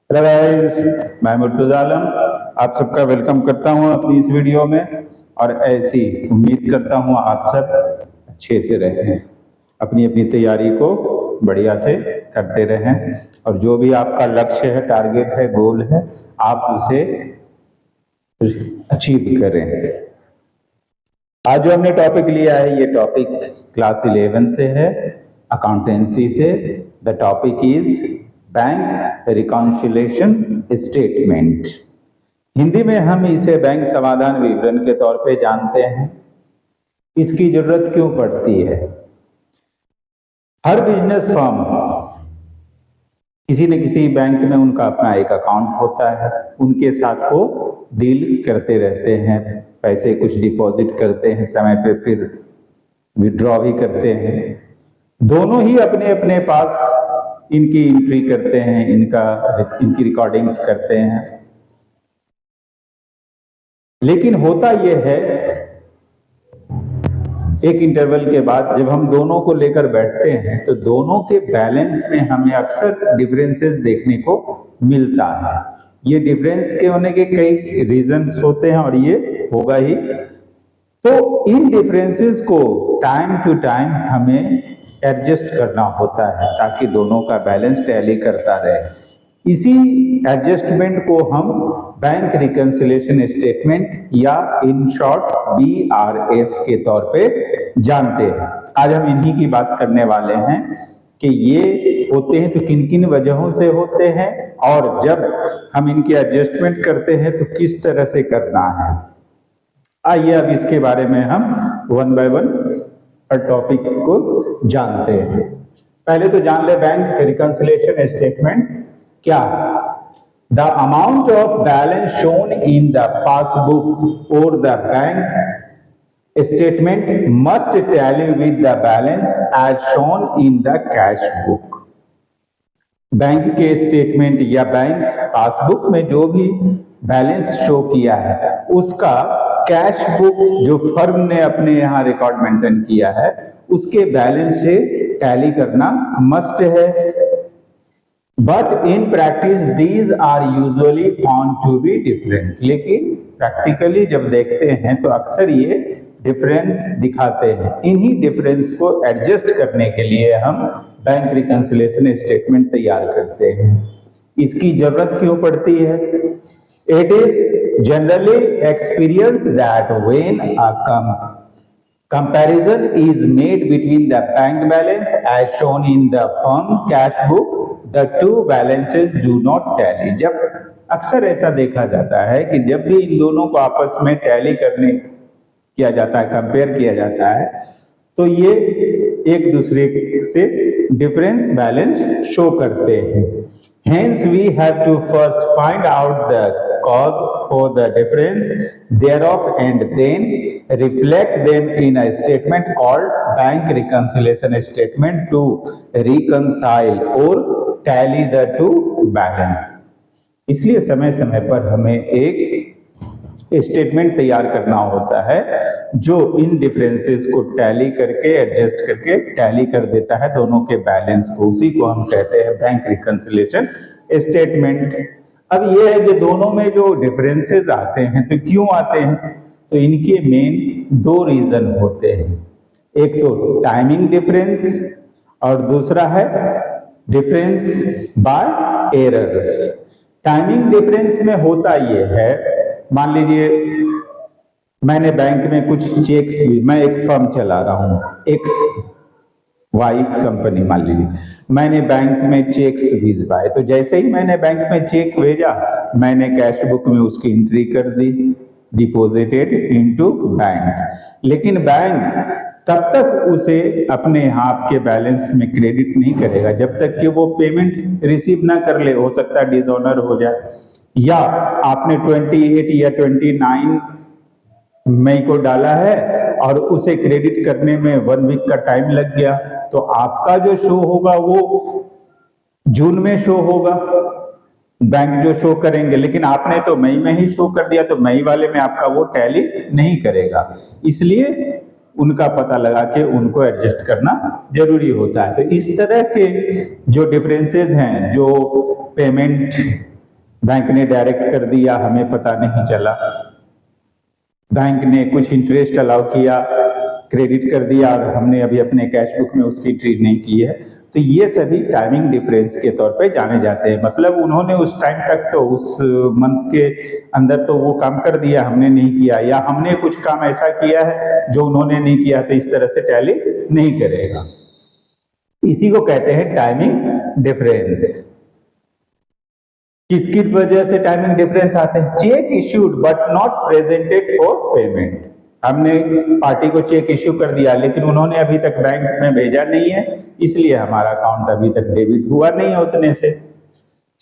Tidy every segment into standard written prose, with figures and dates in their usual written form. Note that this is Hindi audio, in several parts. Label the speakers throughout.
Speaker 1: हेलो गाइस, मैं मुर्तुज़ा आलम आप सबका वेलकम करता हूं अपनी इस वीडियो में। और ऐसी उम्मीद करता हूं आप सब अच्छे से रहें, अपनी अपनी तैयारी को बढ़िया से करते रहें और जो भी आपका लक्ष्य है, टारगेट है, गोल है, आप उसे अचीव करें। आज जो हमने टॉपिक लिया है, ये टॉपिक क्लास 11 से है, अकाउंटेंसी से। The topic is bank reconciliation statement. Hindi में हम इसे बैंक समाधान विवरण के तौर पे जानते हैं। इसकी जरूरत क्यों पड़ती है? हर बिजनेस फर्म किसी न किसी बैंक में उनका अपना एक अकाउंट होता है, उनके साथ वो डील करते रहते हैं, पैसे कुछ डिपॉजिट करते हैं समय पे, फिर विड्रॉ भी करते हैं। दोनों ही अपने अपने पास इनकी एंट्री करते हैं, इनकी रिकॉर्डिंग करते हैं। लेकिन होता यह है, एक इंटरवल के बाद जब हम दोनों को लेकर बैठते हैं तो दोनों के बैलेंस में हमें अक्सर डिफरेंसेस देखने को मिलता है। ये डिफरेंस के होने के कई रीजंस होते हैं और ये होगा ही। तो इन डिफरेंसेस को टाइम टू टाइम हमें एडजस्ट करना होता है ताकि दोनों का बैलेंस टैली करता रहे। इसी एडजस्टमेंट को हम बैंक रिकंसिलिएशन स्टेटमेंट या इन शॉर्ट BRS के तौर पे जानते हैं। आज हम इन्हीं की बात करने वाले हैं कि ये होते हैं तो किन किन वजहों से होते हैं और जब हम इनकी एडजस्टमेंट करते हैं तो किस तरह से करना है। आइए अब इसके बारे में हम वन बाय वन टॉपिक को जानते हैं। पहले तो जान ले बैंक रिकंसिलिएशन स्टेटमेंट क्या है। The amount of balance shown in the passbook और the bank statement must tally with the balance as shown in the cash book. Bank के स्टेटमेंट या बैंक पासबुक में जो भी बैलेंस शो किया है उसका कैश बुक जो फर्म ने अपने यहाँ रिकॉर्ड मेंटेन किया है उसके बैलेंस से टैली करना मस्ट है। But in practice these are usually found to be different. लेकिन प्रैक्टिकली जब देखते हैं तो अक्सर ये डिफरेंस दिखाते हैं। इन्हीं डिफरेंस को एडजस्ट करने के लिए हम बैंक रिकंसिलिएशन स्टेटमेंट तैयार करते हैं। इसकी जरूरत क्यों पड़ती है? It is generally experience that when a comparison is made between the bank balance as shown in the firm cash book, the two balances do not tally। जब अक्सर ऐसा देखा जाता है कि जब भी इन दोनों को आपस में टैली करने किया जाता है, कंपेयर किया जाता है, तो ये एक दूसरे से डिफरेंस बैलेंस शो करते हैं। Hence we have to first find out the cause for the difference thereof and then reflect them in a statement called bank reconciliation statement to reconcile or tally the two balance। इसलिए समय समय पर हमें एक स्टेटमेंट तैयार करना होता है जो इन डिफरेंसेस को टैली करके एडजस्ट करके टैली कर देता है दोनों के बैलेंस को। उसी को हम कहते हैं बैंक रिकंसिलिएशन स्टेटमेंट। अब ये है कि दोनों में जो डिफरेंसेस आते हैं तो क्यों आते हैं? तो इनके मेन दो रीजन होते हैं। एक तो टाइमिंग डिफरेंस और दूसरा है difference bye errors. Timing difference में होता ये है, मान लीजिए मैंने बैंक में कुछ चेक्स भी, मैं एक फर्म चला रहा हूं XY कंपनी, मान लीजिए मैंने बैंक में चेक्स भिजवाए। तो जैसे ही मैंने बैंक में चेक भेजा मैंने कैश बुक में उसकी एंट्री कर दी, डिपॉजिटेड इनटू बैंक। लेकिन बैंक तब तक उसे अपने आपके बैलेंस में क्रेडिट नहीं करेगा जब तक कि वो पेमेंट रिसीव ना कर ले। हो सकता है डिसऑनर हो जाए, या आपने 28 या 29 मई को डाला है और उसे क्रेडिट करने में 1 वीक का टाइम लग गया, तो आपका जो शो होगा वो जून में शो होगा, बैंक जो शो करेंगे, लेकिन आपने तो मई में ही शो कर दिया तो मई वाले में आपका वो टैली नहीं करेगा। इसलिए उनका पता लगा के उनको एडजस्ट करना जरूरी होता है। तो इस तरह के जो डिफरेंसेस हैं, जो पेमेंट बैंक ने डायरेक्ट कर दिया, हमें पता नहीं चला, बैंक ने कुछ इंटरेस्ट अलाउ किया, क्रेडिट कर दिया और हमने अभी अपने कैश बुक में उसकी एंट्री नहीं की है, तो ये सभी टाइमिंग डिफरेंस के तौर पे जाने जाते हैं। मतलब उन्होंने उस टाइम तक तो उस मंथ के अंदर तो वो काम कर दिया, हमने नहीं किया, या हमने कुछ काम ऐसा किया है जो उन्होंने नहीं किया, तो इस तरह से टैली नहीं करेगा। इसी को कहते हैं टाइमिंग डिफरेंस। किसकी वजह से टाइमिंग डिफरेंस आते हैं? Check issued but not presented for payment. हमने पार्टी को चेक इश्यू कर दिया लेकिन उन्होंने अभी तक बैंक में भेजा नहीं है, इसलिए हमारा अकाउंट अभी तक डेबिट हुआ नहीं है उतने से।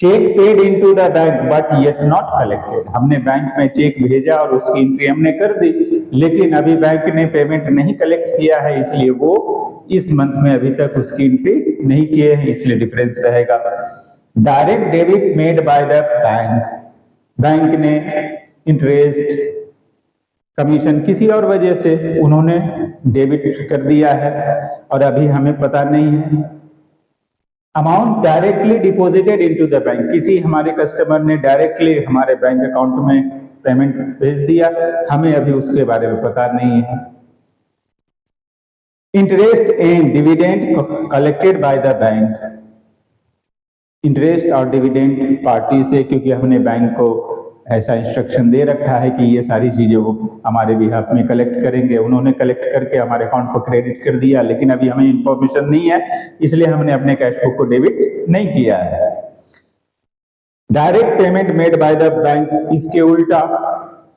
Speaker 1: Cheque paid into the bank but yet not collected. हमने बैंक में चेक भेजा और उसकी एंट्री हमने कर दी, लेकिन अभी बैंक ने पेमेंट नहीं कलेक्ट किया है, इसलिए वो इस मंथ में अभी तक उसकी एंट्री नहीं किए हैं, इसलिए डिफरेंस रहेगा। Direct debit made by the bank, bank ने इंटरेस्ट, कमीशन किसी और वजह से उन्होंने डेबिट कर दिया है और अभी हमें पता नहीं है। Amount directly deposited into the bank, किसी हमारे कस्टमर ने डायरेक्टली हमारे बैंक अकाउंट में पेमेंट भेज दिया, हमें अभी उसके बारे में पता नहीं है। Interest and dividend collected bye the bank, interest और डिविडेंड पार्टी से, क्योंकि हमने बैंक को ऐसा इंस्ट्रक्शन दे रखा है कि ये सारी चीजें वो हमारे बिहाफ में कलेक्ट करेंगे, उन्होंने कलेक्ट करके हमारे अकाउंट को क्रेडिट कर दिया, लेकिन अभी हमें इंफॉर्मेशन नहीं है, इसलिए हमने अपने कैश बुक को डेबिट नहीं किया है। Direct payment made by the bank, इसके उल्टा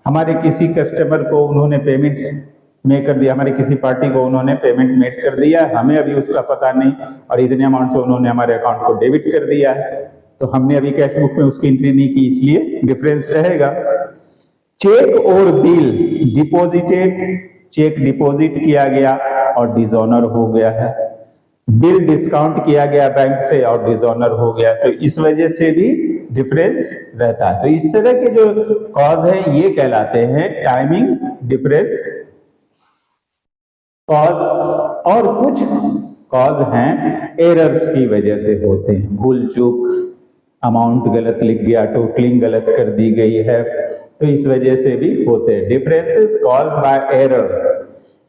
Speaker 1: हमारे किसी कस्टमर को उन्होंने पेमेंट में कर दिया, हमारे किसी पार्टी को उन्होंने पेमेंट मेड कर दिया, हमें अभी उसका पता नहीं और इतने अमाउंट से उन्होंने हमारे अकाउंट को डेबिट कर दिया है, तो हमने अभी कैश बुक में उसकी एंट्री नहीं की, इसलिए डिफरेंस रहेगा। चेक और बिल डिपॉजिटेड, चेक डिपॉजिट किया गया और डिसऑनर हो गया है, बिल डिस्काउंट किया गया बैंक से और डिसऑनर हो गया, तो इस वजह से भी डिफरेंस रहता है। तो इस तरह के जो कॉज है ये कहलाते हैं टाइमिंग डिफरेंस कॉज। और कुछ कॉज हैं एरर्स की वजह से होते हैं, भूल चूक, अमाउंट गलत लिख गया, टोटलिंग गलत कर दी गई है, तो इस वजह से भी होते हैं। Differences caused by errors,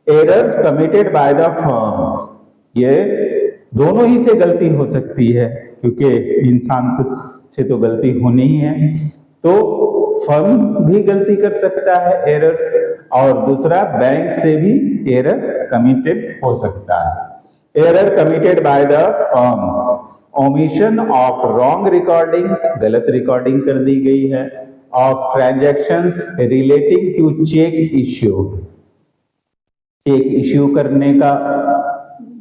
Speaker 1: errors committed by the firms, ये दोनों ही से गलती हो सकती है, क्योंकि इंसान से तो गलती होनी ही है, तो फर्म भी गलती कर सकता है एरर्स, और दूसरा बैंक से भी एरर कमिटेड हो सकता है। Error committed by the firms, omission of wrong recording, गलत रिकॉर्डिंग कर दी गई है, of transactions relating to cheque issue, cheque issue करने का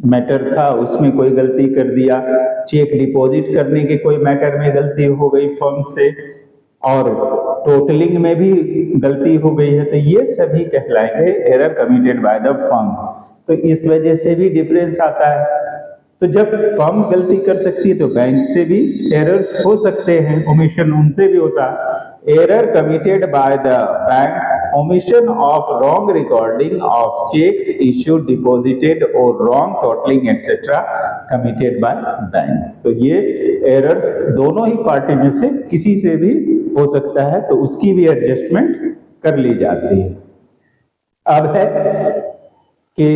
Speaker 1: मैटर था उसमें कोई गलती कर दिया, चेक डिपॉजिट करने के कोई मैटर में गलती हो गई फर्म से, और टोटलिंग में भी गलती हो गई है, तो ये सभी कहलाएंगे error committed by the firms. तो इस वजह से भी डिफरेंस आता है। तो जब फर्म गलती कर सकती है तो बैंक से भी एरर्स हो सकते हैं, ओमिशन उनसे भी होता है। Error committed by the bank, omission of wrong recording of checks issued, deposited or wrong totaling etc. committed by bank। तो ये एरर्स दोनों ही पार्टी में से किसी से भी हो सकता है, तो उसकी भी एडजस्टमेंट कर ली जाती है। अब है कि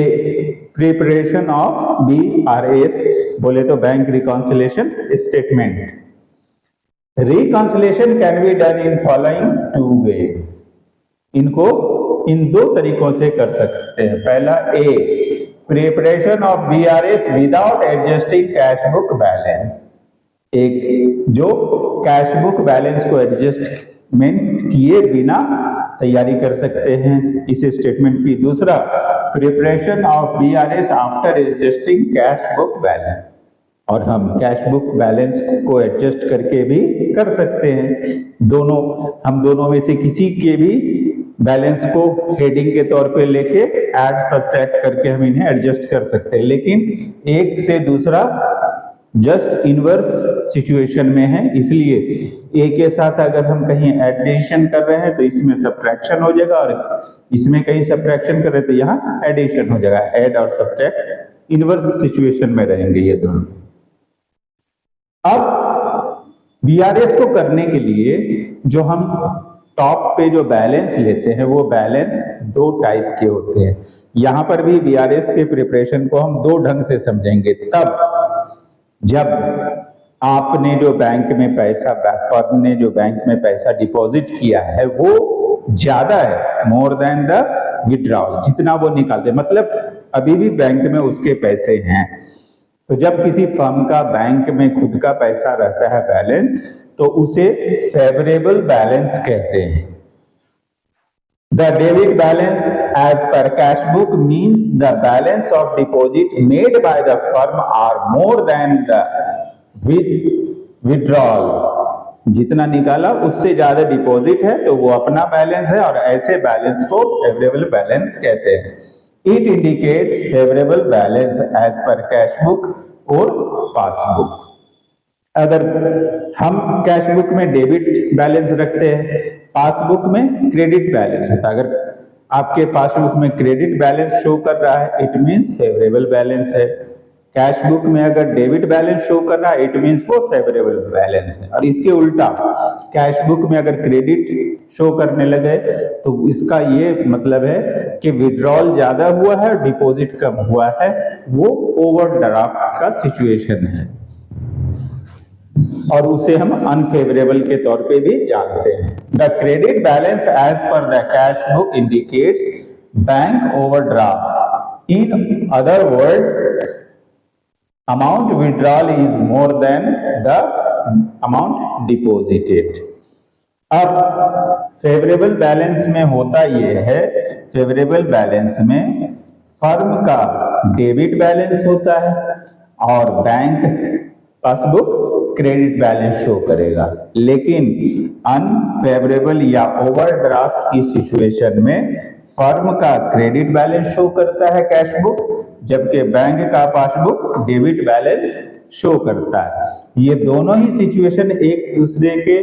Speaker 1: प्रिपरेशन ऑफ BRS, बोले तो bank reconciliation statement. Reconciliation can be done in following 2 ways, इनको इन 2 तरीकों से कर सकते हैं। पहला, A, preparation of BRS without adjusting cash book balance, एक जो कैश बुक बैलेंस को एडजस्टमेंट किए बिना तैयारी कर सकते हैं इस स्टेटमेंट की। दूसरा, preparation of BRS after adjusting cash book balance, और हम कैश बुक बैलेंस को एडजस्ट करके भी कर सकते हैं। दोनों, हम दोनों में से किसी के भी बैलेंस को हेडिंग के तौर पे लेके ऐड सब्ट्रैक्ट करके हम इन्हें एडजस्ट कर सकते हैं, लेकिन एक से दूसरा जस्ट इनवर्स सिचुएशन में है, इसलिए ए के साथ अगर हम कहीं एडिशन कर रहे हैं तो इसमें सब्ट्रैक्शन हो जाएगा, और इसमें कहीं सब्ट्रैक्शन कर रहे हैं तो यहाँ एडिशन हो जाएगा। ऐड और सब्ट्रैक्ट इनवर्स सिचुएशन में रहेंगे ये दोनों। अब बीआरएस को करने के लिए जो हम टॉप पे जो बैलेंस लेते हैं वो बैलेंस दो टाइप के होते हैं। यहां पर भी बीआरएस के प्रिपरेशन को हम दो ढंग से समझेंगे। तब जब आपने जो बैंक में पैसा, फर्म ने जो बैंक में पैसा डिपॉजिट किया है वो ज्यादा है, मोर देन द विड्रॉल, जितना वो निकालते, मतलब अभी भी बैंक में उसके पैसे हैं। तो जब किसी फर्म का बैंक में खुद का पैसा रहता है बैलेंस, तो उसे फेवरेबल बैलेंस कहते हैं। The debit balance as per cash book means the balance of deposit made by the firm are more than the withdrawal. जितना निकाला उससे ज्यादा डिपॉजिट है तो वो अपना बैलेंस है, और ऐसे बैलेंस को फेवरेबल बैलेंस कहते हैं। It indicates favorable balance as per cash book और पासबुक। अगर हम कैश बुक में डेबिट बैलेंस रखते हैं, पासबुक में क्रेडिट बैलेंस होता है। अगर आपके पासबुक में क्रेडिट बैलेंस शो कर रहा है, इट मींस फेवरेबल बैलेंस है। कैश बुक में अगर डेबिट बैलेंस शो कर रहा है, इट मींस वो फेवरेबल बैलेंस है। और इसके उल्टा कैश बुक में अगर क्रेडिट शो करने लगे तो इसका ये मतलब है कि विड्रॉल ज्यादा हुआ है, डिपॉजिट कम हुआ है, वो ओवरड्राफ्ट का सिचुएशन है, और उसे हम अनफेवरेबल के तौर पे भी जानते हैं। The credit balance as per the cash book indicates bank overdraft. In other words, amount withdrawal is more than the amount deposited. अब फेवरेबल बैलेंस में होता यह है, फेवरेबल बैलेंस में फर्म का डेबिट बैलेंस होता है और bank passbook credit balance show करेगा। लेकिन अनफेवरेबल या ओवरड्राफ्ट की सिचुएशन में फर्म का क्रेडिट बैलेंस शो करता है कैश बुक, जबकि बैंक का पासबुक डेबिट बैलेंस शो करता है। ये दोनों ही सिचुएशन एक दूसरे के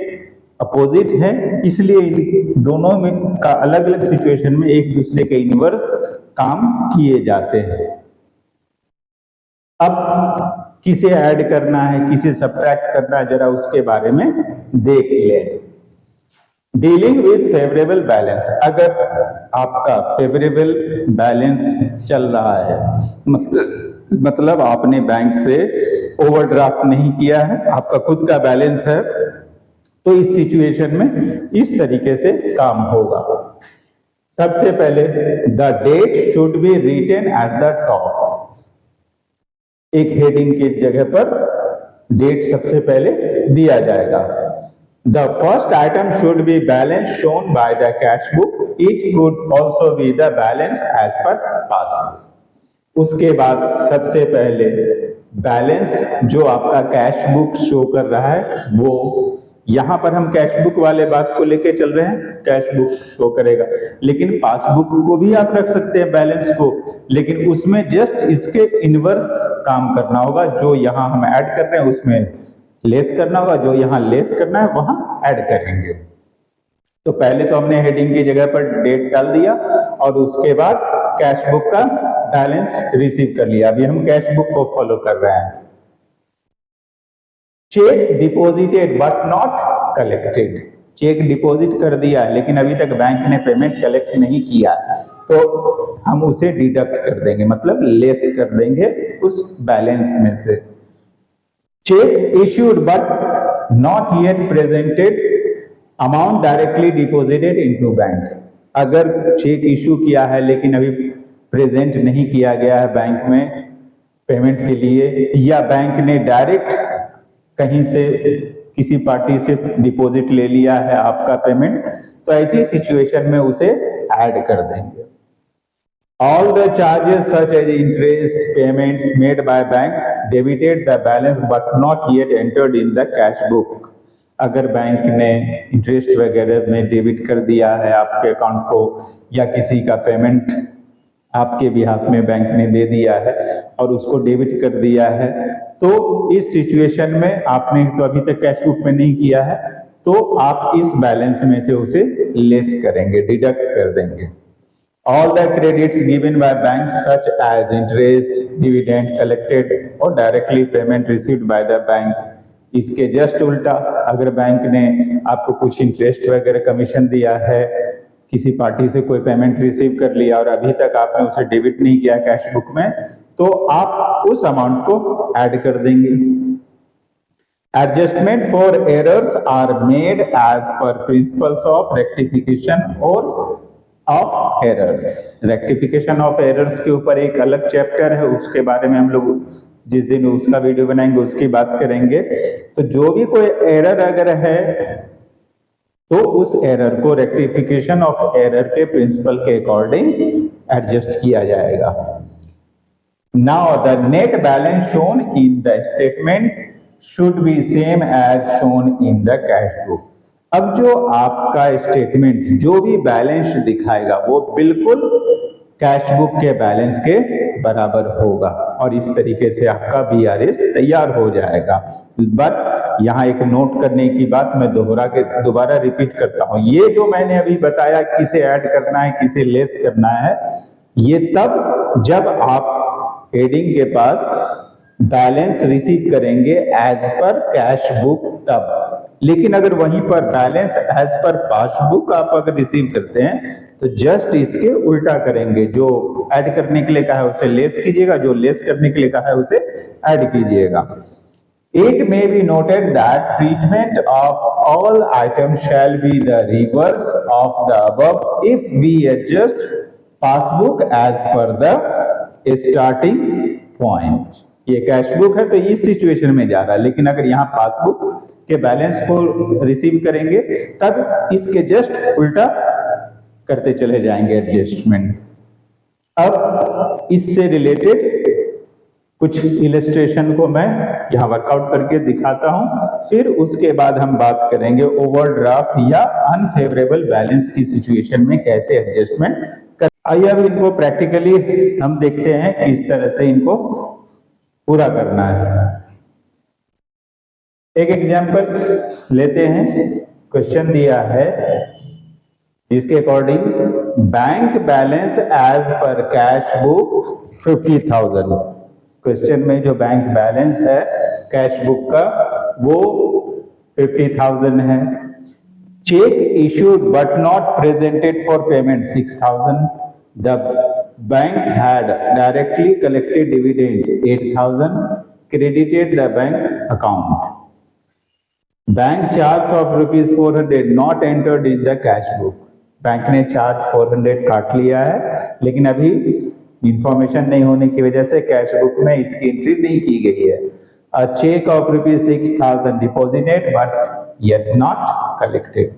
Speaker 1: अपोजिट है, इसलिए दोनों में का अलग अलग सिचुएशन में एक दूसरे के इनवर्स काम किए जाते हैं। अब किसे ऐड करना है, किसे सब्ट्रैक्ट करना है, जरा उसके बारे में देख लें। डीलिंग विद फेवरेबल बैलेंस, अगर आपका फेवरेबल बैलेंस चल रहा है, मतलब आपने बैंक से ओवरड्राफ्ट नहीं किया है, आपका खुद का बैलेंस है, तो इस सिचुएशन में इस तरीके से काम होगा। सबसे पहले the date should be written at the top. एक हेडिंग की जगह पर डेट सबसे पहले दिया जाएगा। The first item should be balance shown by the cash book, it could also be the balance as per passbook. उसके बाद सबसे पहले बैलेंस जो आपका कैश बुक शो कर रहा है, वो यहां पर हम कैश बुक वाले बात को लेके चल रहे हैं, कैश बुक शो करेगा, लेकिन पासबुक को भी आप रख सकते हैं बैलेंस को, लेकिन उसमें जस्ट इसके इनवर्स काम करना होगा। जो यहां हम ऐड कर रहे हैं उसमें लेस करना होगा, जो यहां लेस करना है वहां ऐड करेंगे। तो पहले तो हमने हेडिंग की जगह पर डेट डाल दिया और उसके बाद कैश बुक का बैलेंस रिसीव कर लिया। अभी हम कैश बुक को फॉलो कर रहे हैं। Cheque deposited but not collected, cheque deposit कर दिया लेकिन अभी तक बैंक ने पेमेंट कलेक्ट नहीं किया, तो हम उसे डिडक्ट कर देंगे, मतलब लेस कर देंगे उस बैलेंस में से। Check issued but not yet presented, amount directly deposited into bank. अगर चेक इश्यू किया है लेकिन अभी प्रेजेंट नहीं किया गया है बैंक में पेमेंट के लिए, या बैंक ने डायरेक्ट कहीं से किसी पार्टी से डिपॉजिट ले लिया है आपका पेमेंट, तो ऐसी सिचुएशन में उसे ऐड कर देंगे। All the charges such as interest payments made by bank debited the balance but not yet entered in the cash book. अगर बैंक ने इंटरेस्ट वगैरह में डेबिट कर दिया है आपके अकाउंट को, या किसी का पेमेंट आपके बिहाफ में बैंक ने दे दिया है और उसको डेबिट कर दिया है, तो इस सिचुएशन में आपने तो अभी तक कैश बुक में नहीं किया है, तो आप इस बैलेंस में से उसे लेस करेंगे, डिडक्ट कर देंगे। All the credits given by bank such as interest, dividend collected और directly payment received by the bank इसके जस्ट उल्टा, अगर बैंक ने आपको कुछ इंटरेस्ट वगैरह कमीशन दिया है, किसी पार्टी से कोई पेमेंट रिसीव कर लिया और अभी तक आपने उसे डेबिट नहीं किया कैश बुक में, तो आप उस अमाउंट को ऐड कर देंगे। Adjustment for errors are made as per principles of rectification और of errors। Rectification of errors के ऊपर एक अलग चैप्टर है, उसके बारे में हम लोग जिस दिन उसका वीडियो बनाएंगे उसकी बात करेंगे। तो जो भी कोई एरर अगर है तो उस एरर को रेक्टिफिकेशन ऑफ एरर के प्रिंसिपल के अकॉर्डिंग एडजस्ट किया जाएगा। Now the net balance shown in the statement should be same as shown in the cash book। अब जो आपका स्टेटमेंट जो भी बैलेंस दिखाएगा वो बिल्कुल कैश बुक के बैलेंस के बराबर होगा और इस तरीके से आपका बीआरएस तैयार हो जाएगा। बट यहाँ एक नोट करने की बात मैं दोबारा रिपीट करता हूँ, ये जो मैंने अभी बताया किसे ऐड करना है किसे लेस करना है, ये तब जब आप हेडिंग के पास बैलेंस रिसीव करेंगे एज पर कैश बुक तब। लेकिन अगर वहीं पर बैलेंस एज पर पासबुक आप अगर रिसीव करते हैं तो जस्ट इसके उल्टा करेंगे, जो ऐड करने के लिए कहा है उसे लेस कीजिएगा, जो लेस करने के लिए कहा है उसे ऐड कीजिएगा। It may be noted that treatment of all items shall be the reverse of the above if we adjust passbook as per the starting point। ये कैश बुक है तो इस सिचुएशन में जा रहा है, लेकिन अगर यहाँ पासबुक के बैलेंस को रिसीव करेंगे तब इसके जस्ट उल्टा करते चले जाएंगे एडजस्टमेंट। अब इससे रिलेटेड कुछ इलस्ट्रेशन को मैं यहाँ वर्कआउट करके दिखाता हूं, फिर उसके बाद हम बात करेंगे ओवरड्राफ्ट या अनफेवरेबल बैलेंस की सिचुएशन में कैसे एडजस्टमेंट कर। आइए अब इनको प्रैक्टिकली हम देखते हैं किस तरह से इनको पूरा करना है। एक एग्जांपल लेते हैं, क्वेश्चन दिया है जिसके according bank balance as per cash book 50,000। Question में जो बैंक बैलेंस है कैश बुक का वो 50,000 है। Cheque issued but not presented for payment 6,000। The bank had directly collected dividend 8,000 credited the bank account। Bank charge of ₹400 not entered in the cash book. Bank ने चार्ज 400 काट लिया है, लेकिन अभी इंफॉर्मेशन नहीं होने की वजह से कैश बुक में इसकी एंट्री नहीं की गई है। A cheque of ₹6,000 deposited but yet not collected.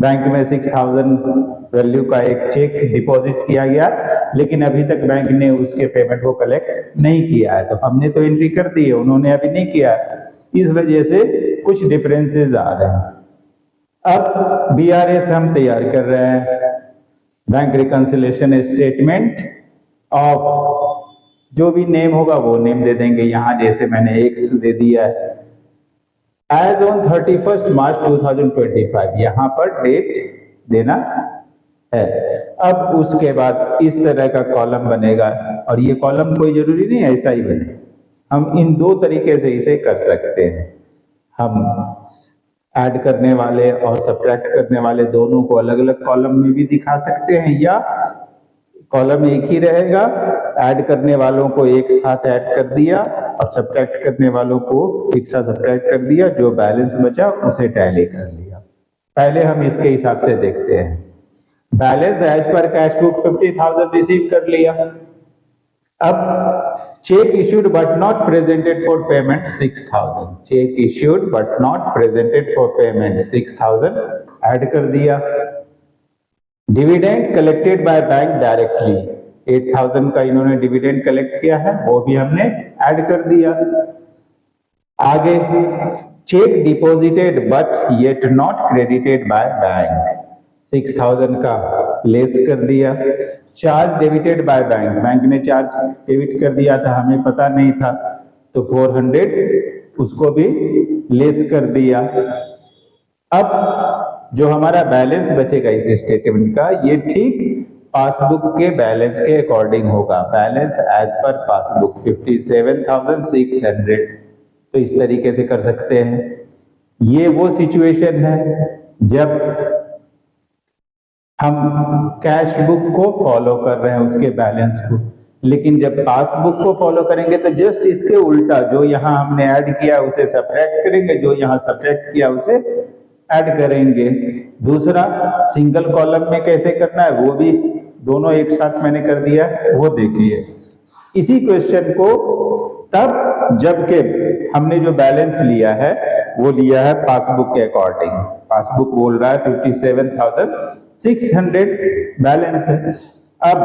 Speaker 1: Bank में 6,000 वैल्यू का एक चेक डिपॉजिट किया गया, लेकिन अभी तक बैंक ने उसके पेमेंट को कलेक्ट नहीं किया है। तो हमने तो एंट्री कर दी है, उन्होंने अभी नहीं किया है, इस वजह से कुछ डिफरेंसेस आ रहे हैं। अब बीआरएस हम तैयार कर रहे हैं, बैंक रिकंसिलिएशन स्टेटमेंट ऑफ जो भी नेम होगा वो नेम दे देंगे। यहां जैसे मैंने एक्स दे दिया है एज ऑन 31 मार्च 2025, यहां पर डेट देना है। अब उसके बाद इस तरह का कॉलम बनेगा, और ये कॉलम कोई जरूरी नहीं ऐसा ही बने, हम इन दो तरीके से इसे कर सकते हैं। हम ऐड करने वाले और सब्ट्रैक्ट करने वाले दोनों को अलग अलग कॉलम में भी दिखा सकते हैं, या कॉलम एक ही रहेगा, ऐड करने वालों को एक साथ ऐड कर दिया और सब्ट्रैक्ट करने वालों को एक साथ सब्ट्रैक्ट कर दिया, जो बैलेंस बचा उसे टैली कर लिया। पहले हम इसके हिसाब से देखते हैं। Balance as per cash book 50,000 receive कर लिया। अब cheque issued but not presented for payment 6,000। Cheque issued but not presented for payment 6,000 add कर दिया। Dividend collected by bank directly 8,000 का इन्होंने डिविडेंड कलेक्ट किया है, वो भी हमने ऐड कर दिया। आगे check deposited but yet not credited by bank 6,000 का लेस कर दिया। Charge debited by bank, bank ने चार्ज डेबिट कर दिया था, हमें पता नहीं था, तो 400 उसको भी लेस कर दिया। अब जो हमारा बैलेंस बचेगा इस स्टेटमेंट का, ये ठीक पासबुक के बैलेंस के अकॉर्डिंग होगा। Balance as per passbook 57,600। तो इस तरीके से कर सकते हैं। ये वो सिचुएशन है जब हम कैश बुक को फॉलो कर रहे हैं, उसके बैलेंस को, लेकिन जब पासबुक को फॉलो करेंगे तो जस्ट इसके उल्टा, जो यहाँ हमने ऐड किया उसे सब्ट्रैक्ट करेंगे, जो यहाँ सब्ट्रैक्ट किया उसे ऐड करेंगे। दूसरा, सिंगल कॉलम में कैसे करना है वो भी दोनों एक साथ मैंने कर दिया, वो देखिए। इसी क्वेश्चन को तब जबकि हमने जो बैलेंस लिया है वो लिया है पासबुक के अकॉर्डिंग। पासबुक बोल रहा है 57,600 बैलेंस है। अब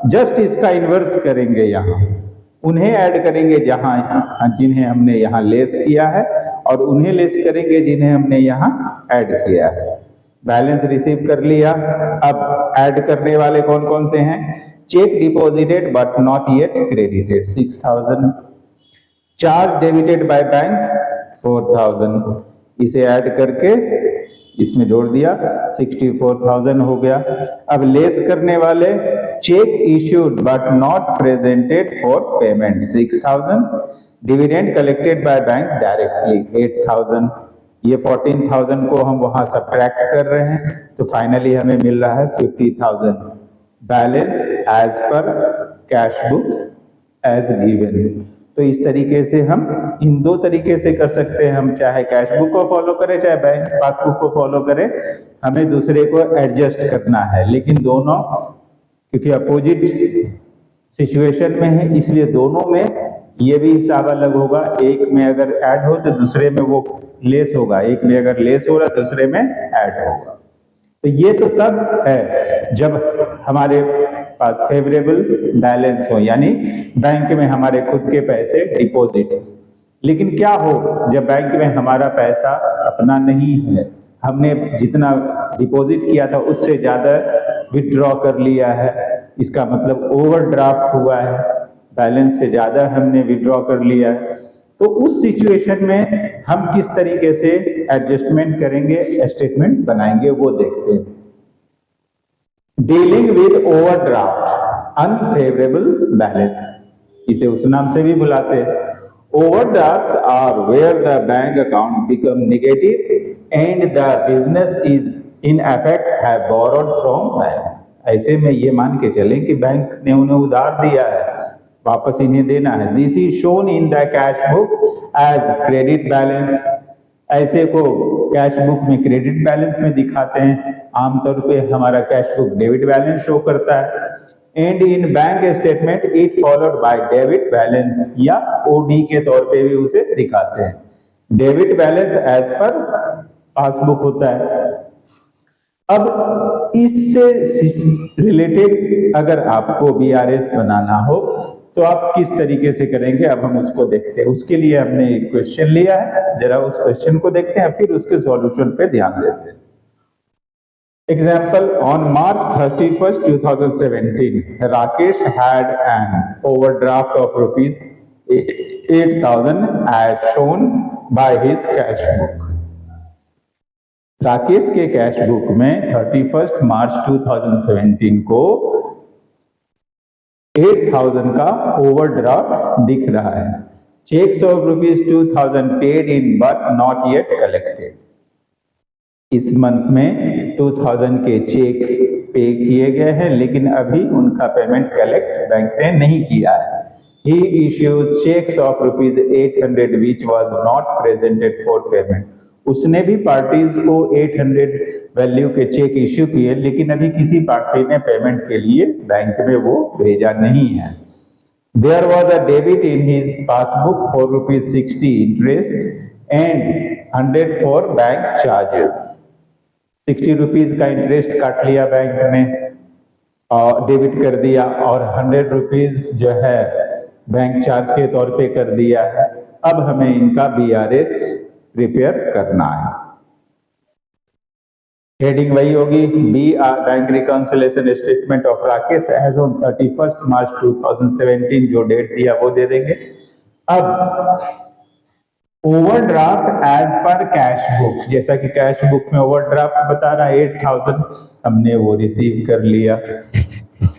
Speaker 1: जस्ट इसका इन्वर्स करेंगे, यहाँ उन्हें ऐड करेंगे जहां जिन्हें हमने यहाँ लेस किया है, और उन्हें लेस करेंगे जिन्हें हमने यहाँ ऐड किया है। बैलेंस रिसीव कर लिया। अब ऐड करने वाले कौन कौन से हैं? Cheque deposited but not yet credited 6,000, charge debited by bank 4,000, इसे ऐड करके इसमें जोड़ दिया 64,000 हो गया। अब लेस करने वाले check issued but not presented for payment 6,000, dividend collected by bank directly 8,000। ये 14,000 को हम वहां सब्ट्रैक्ट कर रहे हैं तो फाइनली हमें मिल रहा है 50,000 balance as per cash book as given. तो इस तरीके से हम इन दो तरीके से कर सकते हैं। हम चाहे कैश बुक को फॉलो करें चाहे बैंक पासबुक को फॉलो करें, हमें दूसरे को एडजस्ट करना है, लेकिन दोनों क्योंकि अपोजिट सिचुएशन में है इसलिए दोनों में ये भी हिसाब अलग होगा। एक में अगर ऐड हो तो दूसरे में वो लेस होगा, एक में अगर लेस हो रहा दूसरे में ऐड होगा। तो ये तो तब है जब हमारे पास फेवरेबल बैलेंस हो, यानी बैंक में हमारे खुद के पैसे डिपॉजिट। लेकिन क्या हो जब बैंक में हमारा पैसा अपना नहीं है, हमने जितना डिपॉजिट किया था उससे ज्यादा विथड्रॉ कर लिया है, इसका मतलब ओवरड्राफ्ट हुआ है, बैलेंस से ज्यादा हमने विथड्रॉ कर लिया है। तो उस सिचुएशन में हम किस तरीके से एडजस्टमेंट करेंगे, स्टेटमेंट बनाएंगे, वो देखते हैं। Dealing with overdraft unfavourable balance, इसे उस नाम से भी बुलाते हैं। Overdrafts are where the bank account become negative and the business is in effect have borrowed from bank. ऐसे में ये मान के चलें कि बैंक ने उन्हें उधार दिया है, वापस इन्हें देना है। This is shown in the cash book as credit balance. ऐसे को कैश बुक में क्रेडिट बैलेंस में दिखाते हैं। आमतौर पे हमारा cash book debit balance show करता है। And in bank statement it followed by debit balance या ओडी के तौर पे भी उसे दिखाते हैं। Debit balance as per passbook होता है। अब इससे रिलेटेड अगर आपको बीआरएस बनाना हो तो आप किस तरीके से करेंगे, अब हम उसको देखते हैं। उसके लिए हमने एक क्वेश्चन लिया है, जरा उस क्वेश्चन को देखते हैं, फिर उसके सॉल्यूशन पे ध्यान देते हैं। Example, on March 31st, 2017, Rakesh had an overdraft of rupees 8,000 as shown by his cash book. Rakesh के कैश बुक में 31 मार्च 2017 को 8,000 का ओवरड्राफ्ट दिख रहा है। Cheques of rupees 2,000 paid in but not yet collected. इस मंथ में 2,000 के चेक पे किए गए हैं लेकिन अभी उनका पेमेंट कलेक्ट बैंक ने नहीं किया है। He issues checks of rupees 800 which was not presented for payment. उसने भी पार्टीज को 800 वैल्यू के चेक इश्यू किए लेकिन अभी किसी पार्टी ने पेमेंट के लिए बैंक में वो भेजा नहीं है। There was a debit in his passbook for rupees 60 interest and 100 for bank charges. 60 rupees का इंटरेस्ट काट लिया बैंक ने और डेबिट कर दिया, और 100 रुपीज जो है बैंक चार्ज के तौर पे कर दिया है। अब हमें इनका बीआरएस प्रिपेयर करना है। हेडिंग वही होगी, B bank reconciliation statement of Rakesh as on 31 March 2017, जो डेट दिया वो दे देंगे। अब overdraft as per cash book, जैसा कि कैश बुक में ओवरड्राफ्ट बता रहा है 8,000, हमने वो रिसीव कर लिया।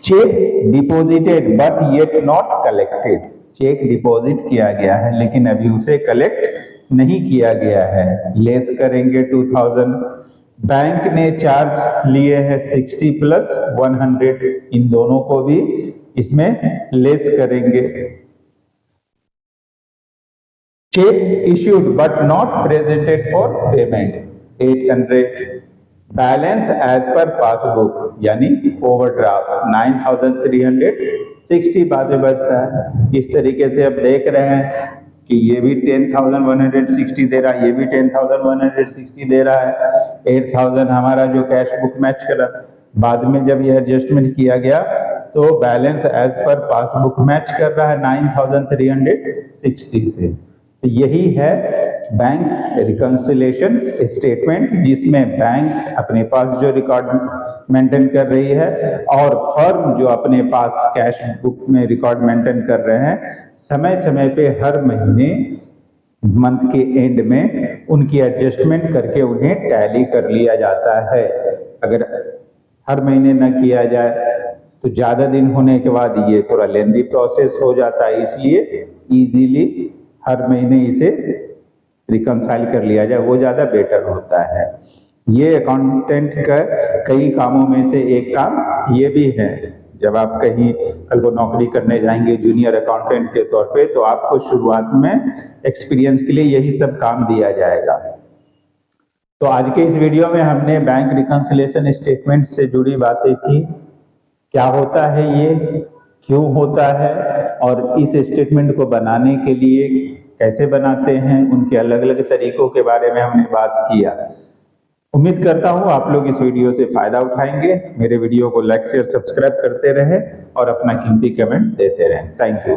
Speaker 1: Cheque deposited but yet not collected, cheque deposit किया गया है लेकिन अभी उसे कलेक्ट नहीं किया गया है, लेस करेंगे 2000। बैंक ने चार्ज लिए हैं 60 प्लस 100, इन दोनों को भी इसमें लेस करेंगे। Cheque issued but not presented for payment 800, balance as per passbook यानी ओवरड्राफ्ट 9360 बाद में बचता है। इस तरीके से अब देख रहे हैं कि ये भी 10,160 दे रहा है, ये भी 10,160 दे रहा है, 8,000 हमारा जो कैश बुक मैच करा। बाद में जब ये एडजस्टमेंट किया गया तो balance as per passbook match कर रहा है 9,360 से। तो यही है बैंक रिकंसिलिएशन स्टेटमेंट, जिसमें बैंक अपने पास जो रिकॉर्ड मेंटेन कर रही है और फर्म जो अपने पास कैश बुक में रिकॉर्ड मेंटेन कर रहे हैं, समय समय पे हर महीने मंथ के एंड में उनकी एडजस्टमेंट करके उन्हें टैली कर लिया जाता है। अगर हर महीने न किया जाए तो ज़्यादा दिन होने के बाद ये थोड़ा लेंदी प्रोसेस हो जाता है, इसलिए इजीली हर महीने इसे रिकंसाइल कर लिया जाए, वो ज़्यादा बेटर होता है। ये अकाउंटेंट का कई कामों में से एक काम ये भी है। जब आप कहीं कल को नौकरी करने जाएंगे जूनियर अकाउंटेंट के तौर पे, तो आपको शुरुआत में एक्सपीरियंस के लिए यही सब काम दिया जाएगा। तो आज के इस वीडियो में हमने बैंक रिकंसिलिएशन स्टेटमेंट से जुड़ी बातें की, क्या होता है ये, क्यों होता है, और इस स्टेटमेंट को बनाने के लिए कैसे बनाते हैं, उनके अलग अलग तरीकों के बारे में हमने बात किया। उम्मीद करता हूं आप लोग इस वीडियो से फायदा उठाएंगे। मेरे वीडियो को लाइक शेयर सब्सक्राइब करते रहें और अपना कीमती कमेंट देते रहें। Thank you.